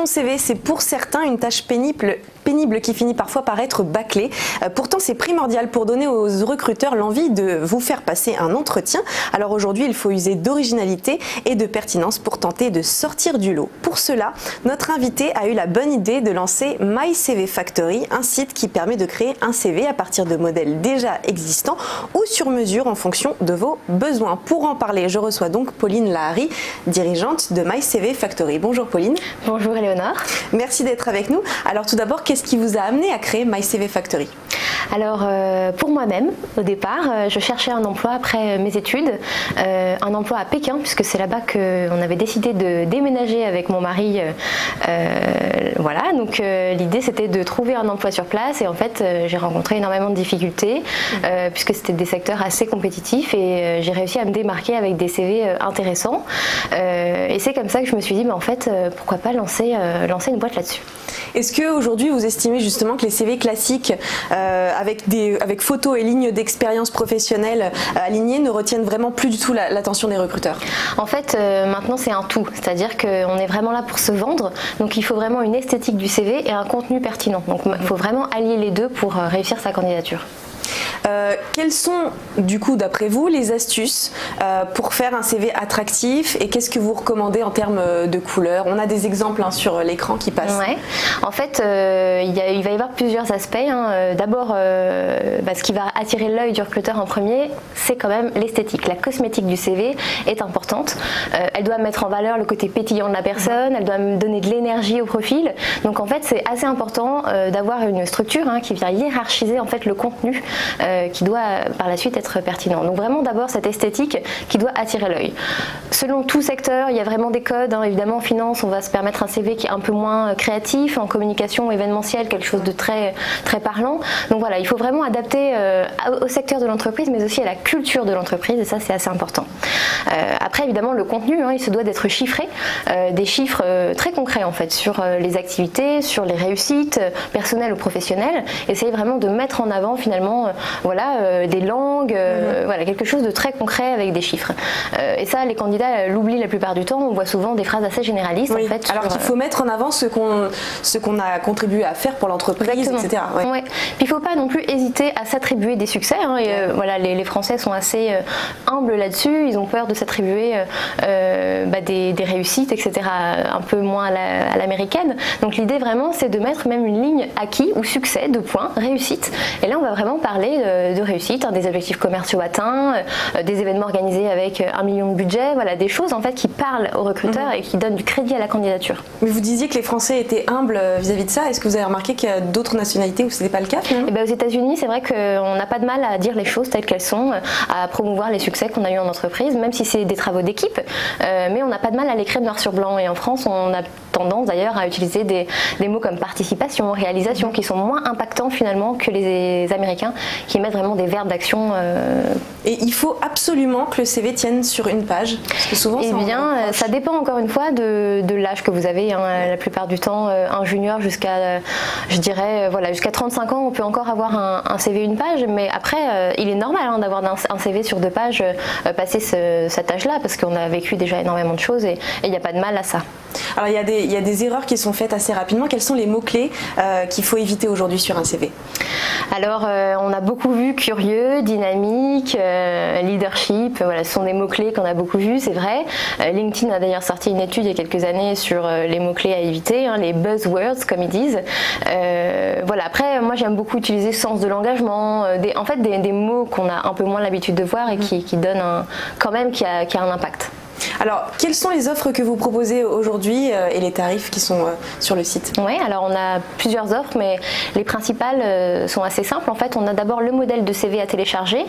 CV, c'est pour certains une tâche pénible qui finit parfois par être bâclée. Pourtant, c'est primordial pour donner aux recruteurs l'envie de vous faire passer un entretien. Alors aujourd'hui, il faut user d'originalité et de pertinence pour tenter de sortir du lot. Pour cela, notre invité a eu la bonne idée de lancer My CV Factory, un site qui permet de créer un CV à partir de modèles déjà existants ou sur mesure en fonction de vos besoins. Pour en parler, je reçois donc Pauline Lahari, dirigeante de My CV Factory. Bonjour Pauline. Bonjour Éléonore. Merci d'être avec nous. Alors tout d'abord, qu'est-ce qui vous a amené à créer My CV Factory? Alors pour moi-même, au départ, je cherchais un emploi après mes études, un emploi à Pékin, puisque c'est là-bas qu'on avait décidé de déménager avec mon mari. Voilà, donc l'idée c'était de trouver un emploi sur place et en fait j'ai rencontré énormément de difficultés puisque c'était des secteurs assez compétitifs et j'ai réussi à me démarquer avec des CV intéressants et c'est comme ça que je me suis dit, en fait, pourquoi pas lancer une boîte là-dessus. Est-ce qu'aujourd'hui vous estimez justement que les CV classiques avec photos et lignes d'expérience professionnelle alignées ne retiennent vraiment plus du tout l'attention des recruteurs? En fait, maintenant c'est un tout, c'est-à-dire qu'on est vraiment là pour se vendre, donc il faut vraiment une esthétique du CV et un contenu pertinent. Donc il faut vraiment allier les deux pour réussir sa candidature. Quelles sont du coup d'après vous les astuces pour faire un CV attractif et qu'est-ce que vous recommandez en termes de couleurs? On a des exemples sur l'écran qui passent. Ouais. En fait il va y avoir plusieurs aspects. D'abord ce qui va attirer l'œil du recruteur en premier, c'est quand même l'esthétique. La cosmétique du CV est importante. Elle doit mettre en valeur le côté pétillant de la personne, elle doit donner de l'énergie au profil. Donc en fait c'est assez important d'avoir une structure qui vient hiérarchiser en fait le contenu qui doit par la suite être pertinent. Donc vraiment d'abord cette esthétique qui doit attirer l'œil. Selon tout secteur, il y a vraiment des codes. Évidemment en finance, on va se permettre un CV qui est un peu moins créatif, en communication événementielle, quelque chose de très, très parlant. Donc voilà, il faut vraiment adapter au secteur de l'entreprise, mais aussi à la culture de l'entreprise, et ça c'est assez important. Après évidemment le contenu, il se doit d'être chiffré, des chiffres très concrets en fait, sur les activités, sur les réussites personnelles ou professionnelles. Essayer vraiment de mettre en avant finalement des langues, voilà, quelque chose de très concret avec des chiffres. Et ça, les candidats l'oublient la plupart du temps. On voit souvent des phrases assez généralistes. Oui. En fait, alors qu'il faut mettre en avant ce qu'on a contribué à faire pour l'entreprise, etc. Ouais. Ouais. Puis il ne faut pas non plus hésiter à s'attribuer des succès. Voilà, les Français sont assez humbles là-dessus. Ils ont peur de s'attribuer des réussites, etc. Un peu moins à l'américaine. Donc l'idée vraiment, c'est de mettre même une ligne acquis ou succès, 2 points, réussite. Et là, on va vraiment parler de réussite, des objectifs commerciaux atteints, des événements organisés avec 1 million de budget, voilà, des choses en fait qui parlent aux recruteurs et qui donnent du crédit à la candidature. Mais vous disiez que les Français étaient humbles vis-à-vis de ça. Est-ce que vous avez remarqué qu'il y a d'autres nationalités où ce n'est pas le cas finalement? Aux États-Unis, c'est vrai qu'on n'a pas de mal à dire les choses telles qu'elles sont, à promouvoir les succès qu'on a eu en entreprise, même si c'est des travaux d'équipe, mais on n'a pas de mal à l'écrire noir sur blanc. Et en France, on a tendance d'ailleurs à utiliser des mots comme participation, réalisation, qui sont moins impactants finalement que les Américains, qui mettent vraiment des verbes d'action. Et il faut absolument que le CV tienne sur une page, parce que souvent ça dépend encore une fois de l'âge que vous avez. La plupart du temps, un junior jusqu'à, je dirais, jusqu'à 35 ans, on peut encore avoir un CV une page, mais après, il est normal d'avoir un CV sur 2 pages passer cet âge-là, parce qu'on a vécu déjà énormément de choses et il n'y a pas de mal à ça. Alors il y a des erreurs qui sont faites assez rapidement. Quels sont les mots-clés qu'il faut éviter aujourd'hui sur un CV? Alors on a beaucoup vu curieux, dynamique, leadership, voilà, ce sont des mots-clés qu'on a beaucoup vus, c'est vrai. LinkedIn a d'ailleurs sorti une étude il y a quelques années sur les mots-clés à éviter, les buzzwords comme ils disent. Voilà, après moi j'aime beaucoup utiliser sens de l'engagement, des mots qu'on a un peu moins l'habitude de voir et qui donnent quand même qui a un impact. Alors, quelles sont les offres que vous proposez aujourd'hui et les tarifs qui sont sur le site? Oui, alors on a plusieurs offres, mais les principales sont assez simples. En fait, on a d'abord le modèle de CV à télécharger.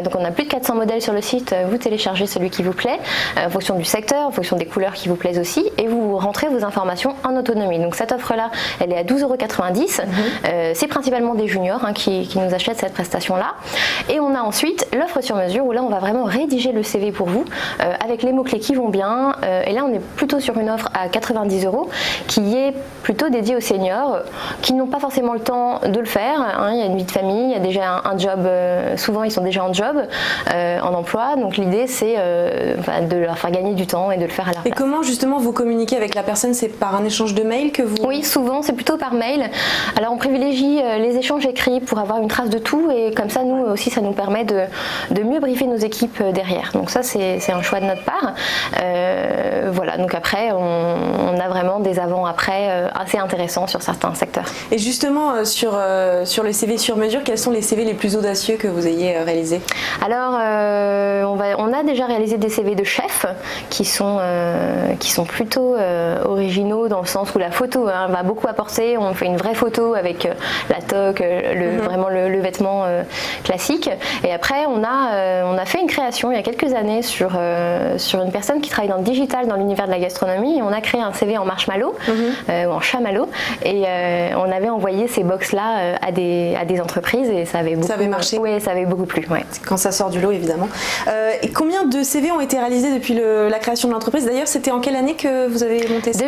Donc on a plus de 400 modèles sur le site. Vous téléchargez celui qui vous plaît, en fonction du secteur, en fonction des couleurs qui vous plaisent aussi, et vous rentrez vos informations en autonomie. Donc cette offre-là, elle est à 12,90 €. C'est principalement des juniors qui nous achètent cette prestation-là. Et on a ensuite l'offre sur mesure, où là on va vraiment rédiger le CV pour vous, avec les mots-clés qui vont bien, et là on est plutôt sur une offre à 90 € qui est plutôt dédiée aux seniors qui n'ont pas forcément le temps de le faire, il y a une vie de famille, il y a déjà un job, souvent ils sont déjà en job, en emploi, donc l'idée c'est de leur faire gagner du temps et de le faire à leur place. Et comment justement vous communiquez avec avec la personne, c'est par un échange de mail que vous... Oui, souvent c'est plutôt par mail. Alors on privilégie les échanges écrits pour avoir une trace de tout et comme ça nous aussi ça nous permet de mieux briefer nos équipes derrière. Donc ça c'est un choix de notre part. Voilà, donc après on a vraiment des avant-après assez intéressants sur certains secteurs. Et justement sur le CV sur mesure, quels sont les CV les plus audacieux que vous ayez réalisés? Alors on a déjà réalisé des CV de chefs qui sont plutôt originaux dans le sens où la photo va beaucoup apporter. On fait une vraie photo avec la toque, vraiment le vêtement classique. Et après on a fait une création il y a quelques années sur une personne qui travaille dans le digital dans l'univers de la gastronomie et on a créé un CV en marshmallow ou en chamallow et on avait envoyé ces box là à des entreprises et ça avait marché. Oui, ça avait beaucoup plu. Ouais. Quand ça sort du lot évidemment. Et combien de CV ont été réalisés depuis la création de l'entreprise? D'ailleurs, c'était en quelle année que vous avez monté ça?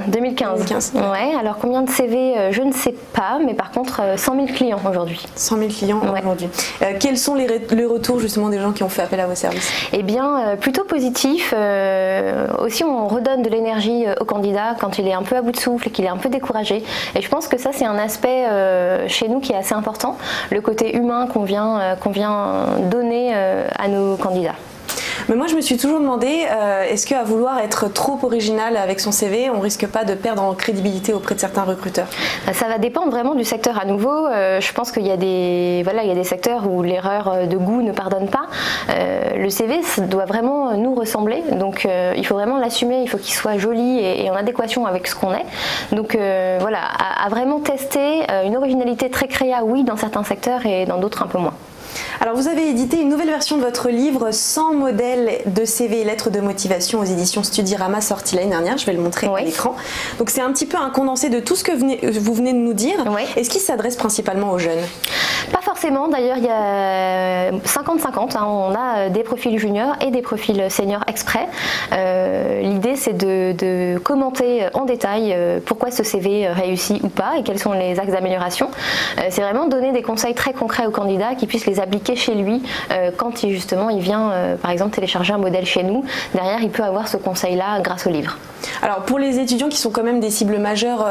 2015. Ouais, alors combien de CV, je ne sais pas, mais par contre 100 000 clients aujourd'hui. 100 000 clients aujourd'hui. Quels sont les retours justement des gens qui ont fait appel à vos services? Eh bien, plutôt positif. Aussi, on redonne de l'énergie au candidat quand il est un peu à bout de souffle et qu'il est un peu découragé. Et je pense que ça, c'est un aspect chez nous qui est assez important, le côté humain qu'on vient donner à nos candidats. Mais moi je me suis toujours demandé, est-ce qu'à vouloir être trop original avec son CV, on risque pas de perdre en crédibilité auprès de certains recruteurs? Ça va dépendre vraiment du secteur à nouveau. Je pense qu'il y a des secteurs où l'erreur de goût ne pardonne pas. Le CV doit vraiment nous ressembler, donc il faut vraiment l'assumer, il faut qu'il soit joli et en adéquation avec ce qu'on est. Donc voilà, à vraiment tester une originalité très créa, oui, dans certains secteurs et dans d'autres un peu moins. Alors vous avez édité une nouvelle version de votre livre 100 modèles de CV et lettres de motivation aux éditions Studirama, sorti l'année dernière. Je vais le montrer à l'écran. Donc c'est un petit peu un condensé de tout ce que vous venez de nous dire. Est-ce qu'il s'adresse principalement aux jeunes? Pas forcément, d'ailleurs il y a 50-50, on a des profils juniors et des profils seniors exprès. L'idée c'est de commenter en détail pourquoi ce CV réussit ou pas et quels sont les axes d'amélioration. C'est vraiment donner des conseils très concrets aux candidats qui puissent les appliquer chez lui quand justement il vient par exemple télécharger un modèle chez nous. Derrière il peut avoir ce conseil là grâce au livre. Alors pour les étudiants qui sont quand même des cibles majeures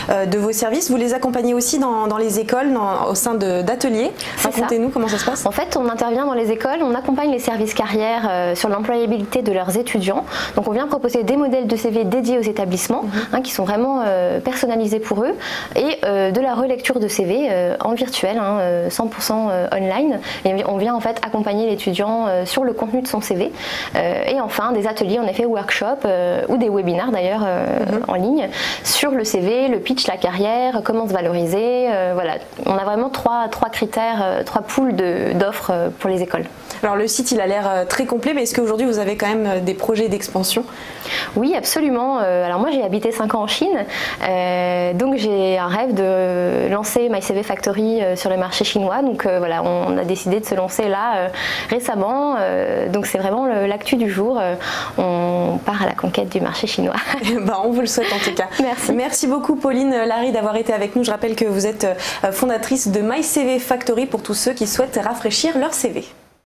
de vos services, vous les accompagnez aussi dans les écoles, au sein d'ateliers. Racontez-nous comment ça se passe. En fait on intervient dans les écoles, on accompagne les services carrières sur l'employabilité de leurs étudiants. Donc on vient proposer des modèles de CV dédiés aux établissements qui sont vraiment personnalisés pour eux et de la relecture de CV en virtuel, 100% online. Et on vient en fait accompagner l'étudiant sur le contenu de son CV et enfin des ateliers en effet workshop ou des webinaires d'ailleurs en ligne sur le CV, le pitch, la carrière, comment se valoriser. Voilà, on a vraiment trois critères, trois pools d'offres pour les écoles. Alors le site il a l'air très complet, mais est-ce qu'aujourd'hui vous avez quand même des projets d'expansion? Oui, absolument. Alors moi j'ai habité 5 ans en Chine, donc j'ai un rêve de lancer My CV Factory sur le marché chinois. Donc voilà, on a décidé de se lancer là récemment. Donc c'est vraiment l'actu du jour. On part à la conquête du marché chinois. On vous le souhaite en tout cas. Merci. Merci beaucoup Pauline Larry d'avoir été avec nous. Je rappelle que vous êtes fondatrice de My CV Factory pour tous ceux qui souhaitent rafraîchir leur CV.